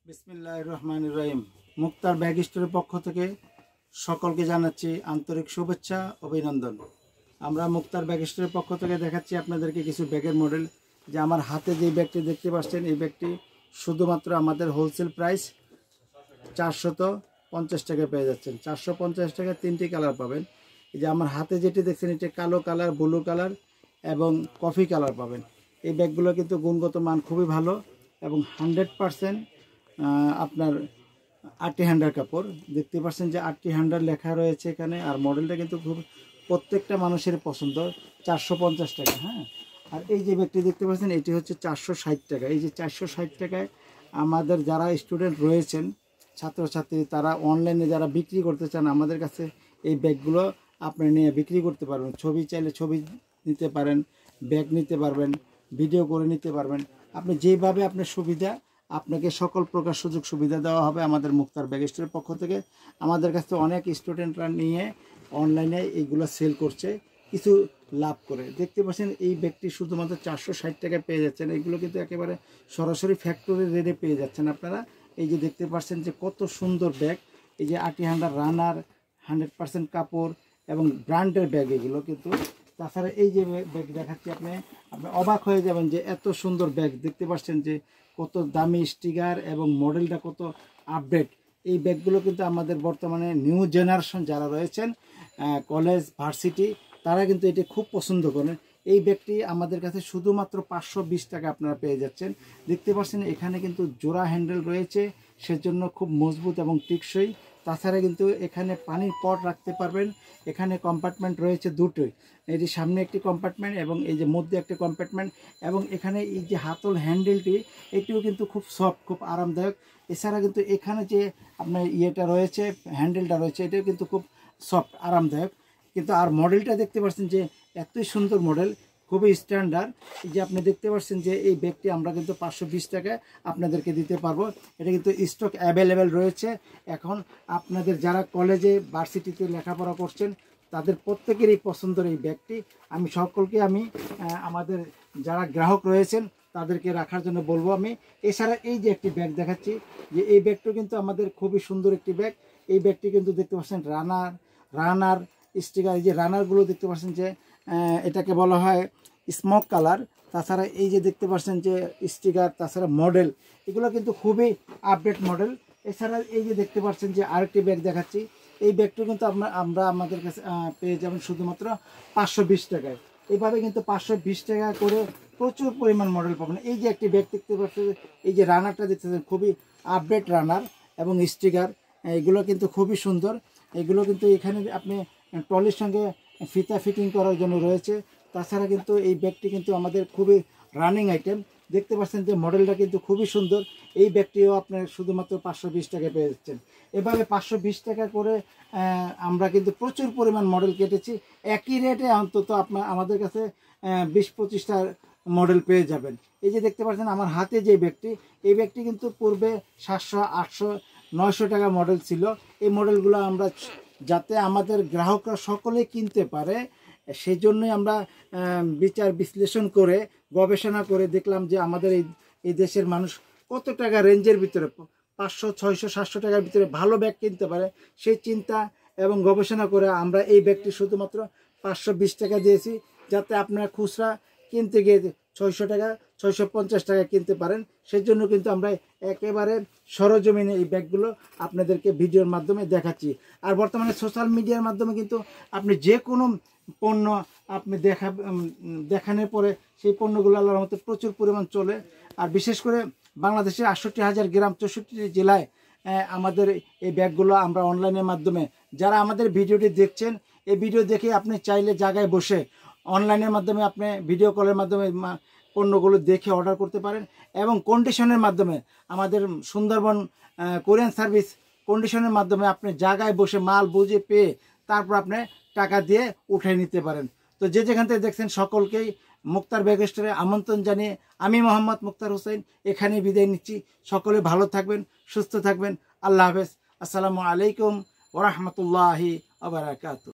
বিসমিল্লাহির রহমানির রহিম। মুক্তার ব্যাগ স্টোরের পক্ষ থেকে সকলকে জানাচ্ছি আন্তরিক শুভেচ্ছা অভিনন্দন। আমরা মুক্তার ব্যাগ স্টোরের পক্ষ থেকে দেখাচ্ছি আপনাদেরকে কিছু ব্যাগের মডেল। যে আমার হাতে যে ব্যাগটি দেখতে পাচ্ছেন, এই ব্যাগটি শুধুমাত্র আমাদের হোলসেল প্রাইস 450 টাকায় পেয়ে যাচ্ছেন। 450 টাকায় 3টি কালার পাবেন। এই যে আমার হাতে যেটি দেখছেন, এটি কালো কালার, ব্লু কালার এবং কফি কালার পাবেন। এই ব্যাগগুলো কিন্তু গুণগত মান খুবই ভালো এবং 100% আপনার আটটি হ্যান্ডার কাপড় দেখতে পাচ্ছেন যে 8টি হ্যান্ডার লেখা রয়েছে এখানে। আর মডেলটা কিন্তু খুব প্রত্যেকটা মানুষের পছন্দ। 450 টাকা। হ্যাঁ, আর এই যে ব্যাগটি দেখতে পাচ্ছেন, এটি হচ্ছে 460 টাকা। এই যে 460 টাকায় আমাদের যারা স্টুডেন্ট রয়েছেন, ছাত্রছাত্রী, তারা অনলাইনে যারা বিক্রি করতে চান, আমাদের কাছে এই ব্যাগগুলো আপনি নিয়ে বিক্রি করতে পারবেন। ছবি চাইলে ছবি নিতে পারেন, ব্যাগ নিতে পারবেন, ভিডিও করে নিতে পারবেন। আপনি যেভাবে আপনার সুবিধা, আপনাকে সকল প্রকার সুযোগ সুবিধা দেওয়া হবে আমাদের মুক্তার ব্যাগ স্টোরের পক্ষ থেকে। আমাদের কাছে অনেক স্টুডেন্টরা নিয়ে অনলাইনে এইগুলো সেল করছে কিছু লাভ করে। দেখতে পাচ্ছেন এই ব্যাগটি শুধুমাত্র 460 টাকায় পেয়ে যাচ্ছেন। এগুলো কিন্তু একেবারে সরাসরি ফ্যাক্টরি রেটে পেয়ে যাচ্ছেন আপনারা। এই যে দেখতে পাচ্ছেন যে কত সুন্দর ব্যাগ। এই যে 8টি হ্যান্ডার রানার, 100% কাপড় এবং ব্র্যান্ডের ব্যাগ এগুলো কিন্তু। তাছাড়া এই যে ব্যাগ দেখাচ্ছি, আপনি অবাক হয়ে যাবেন যে এত সুন্দর ব্যাগ। দেখতে পাচ্ছেন যে কত দামি স্টিকার এবং মডেলটা কত আপডেট। এই ব্যাগগুলো কিন্তু আমাদের বর্তমানে নিউ জেনারেশন যারা রয়েছেন, কলেজ, ভার্সিটি, তারা কিন্তু এটি খুব পছন্দ করেন। এই ব্যাগটি আমাদের কাছে শুধুমাত্র 520 টাকা আপনারা পেয়ে যাচ্ছেন। দেখতে পাচ্ছেন এখানে কিন্তু জোড়া হ্যান্ডেল রয়েছে, সেজন্য খুব মজবুত এবং টেকসই। তাছাড়া কিন্তু এখানে পানির পট রাখতে পারবেন। এখানে কম্পার্টমেন্ট রয়েছে দুটোই। এই যে সামনে একটি কম্পার্টমেন্ট এবং এই যে মধ্যে একটি কম্পার্টমেন্ট, এবং এখানে এই যে হাতল হ্যান্ডেলটি, এটিও কিন্তু খুব সফট, খুব আরামদায়ক। এছাড়া কিন্তু এখানে যে আপনার ইয়েটা রয়েছে, হ্যান্ডেলটা রয়েছে, এটাও কিন্তু খুব সফট, আরামদায়ক। কিন্তু আর মডেলটা দেখতে পাচ্ছেন যে এতই সুন্দর মডেল, খুবই স্ট্যান্ডার্ড। এই যে আপনি দেখতে পাচ্ছেন যে এই ব্যাগটি আমরা কিন্তু 520 টাকায় আপনাদেরকে দিতে পারবো। এটা কিন্তু স্টক অ্যাভেলেবেল রয়েছে। এখন আপনাদের যারা কলেজে, ভার্সিটিতে লেখাপড়া করছেন, তাদের প্রত্যেকেরই পছন্দের এই ব্যাগটি। আমি সকলকে আমাদের যারা গ্রাহক রয়েছেন তাদেরকে রাখার জন্য বলবো আমি। এছাড়া এই যে একটি ব্যাগ দেখাচ্ছি, যে এই ব্যাগটা কিন্তু আমাদের খুবই সুন্দর একটি ব্যাগ। এই ব্যাগটি কিন্তু দেখতে পাচ্ছেন রানার স্টিকার। এই যে রানারগুলো দেখতে পাচ্ছেন যে এটাকে বলা হয় স্মোক কালার। তাছাড়া এই যে দেখতে পাচ্ছেন যে স্টিকার, তাছাড়া মডেল, এগুলো কিন্তু খুবই আপডেট মডেল। এছাড়া এই যে দেখতে পাচ্ছেন যে আরেকটি ব্যাগ দেখাচ্ছি, এই ব্যাগটা কিন্তু আমরা আমাদের কাছে পেয়ে যাবেন শুধুমাত্র 520 টাকায়। এইভাবে কিন্তু 520 টাকা করে প্রচুর পরিমাণ মডেল পাবেন। এই যে একটি ব্যাগ দেখতে পাচ্ছেন, এই যে রানারটা দেখতেছেন, খুবই আপডেট রানার এবং স্টিকার, এগুলো কিন্তু খুবই সুন্দর। এগুলো কিন্তু এখানে আপনি ট্রলির সঙ্গে ফিতা ফিটিং করার জন্য রয়েছে। তাছাড়া কিন্তু এই ব্যাগটি কিন্তু আমাদের খুবই রানিং আইটেম। দেখতে পাচ্ছেন যে মডেলটা কিন্তু খুবই সুন্দর। এই ব্যাগটিও আপনার শুধুমাত্র 520 টাকায় পেয়ে যাচ্ছেন। এভাবে 520 টাকা করে আমরা কিন্তু প্রচুর পরিমাণ মডেল কেটেছি। একই রেটে অন্তত আমাদের কাছে 20-25টা মডেল পেয়ে যাবেন। এই যে দেখতে পাচ্ছেন আমার হাতে যে ব্যাগটি, এই ব্যাগটি কিন্তু পূর্বে 700, 800, 900 টাকা মডেল ছিল। এই মডেলগুলো আমরা যাতে আমাদের গ্রাহকরা সকলে কিনতে পারে, সেই জন্যই আমরা বিচার বিশ্লেষণ করে, গবেষণা করে দেখলাম যে আমাদের এই দেশের মানুষ কত টাকা রেঞ্জের ভিতরে, 500, 600, 700 টাকার ভিতরে ভালো ব্যাগ কিনতে পারে, সেই চিন্তা এবং গবেষণা করে আমরা এই ব্যাগটি শুধুমাত্র 520 টাকা দিয়েছি, যাতে আপনারা খুচরা কিনতে গিয়ে 600 টাকা, 650 টাকা কিনতে পারেন। সেই জন্য কিন্তু আমরা একেবারে সরজমিনে এই ব্যাগগুলো আপনাদেরকে ভিডিওর মাধ্যমে দেখাচ্ছি। আর বর্তমানে সোশ্যাল মিডিয়ার মাধ্যমে কিন্তু আপনি যে কোনো পণ্য আপনি দেখানোর পরে সেই পণ্যগুলো আল্লাহর মতো প্রচুর পরিমাণ চলে। আর বিশেষ করে বাংলাদেশের 68,000 গ্রাম, 64 জেলায় আমাদের এই ব্যাগগুলো আমরা অনলাইনের মাধ্যমে, যারা আমাদের ভিডিওটি দেখছেন, এই ভিডিও দেখে আপনি চাইলে জায়গায় বসে অনলাইনের মাধ্যমে আপনি ভিডিও কলের মাধ্যমে পণ্যগুলো দেখে অর্ডার করতে পারেন। এবং কন্ডিশনের মাধ্যমে আমাদের সুন্দরবন কোরিয়ান সার্ভিস কন্ডিশনের মাধ্যমে আপনি জায়গায় বসে মাল বুঝে পেয়ে তারপর আপনি টাকা দিয়ে উঠে নিতে পারেন। তো যে যেখান থেকে দেখছেন সকলকেই মুক্তার ব্যাগ স্টোরে আমন্ত্রণ জানিয়ে আমি মোহাম্মদ মুক্তার হোসেন এখানেই বিদায় নিচ্ছি। সকলে ভালো থাকবেন, সুস্থ থাকবেন। আল্লাহ হাফেজ। আসসালামু আলাইকুম ওয়া রাহমাতুল্লাহি ওয়া বারাকাতুহু।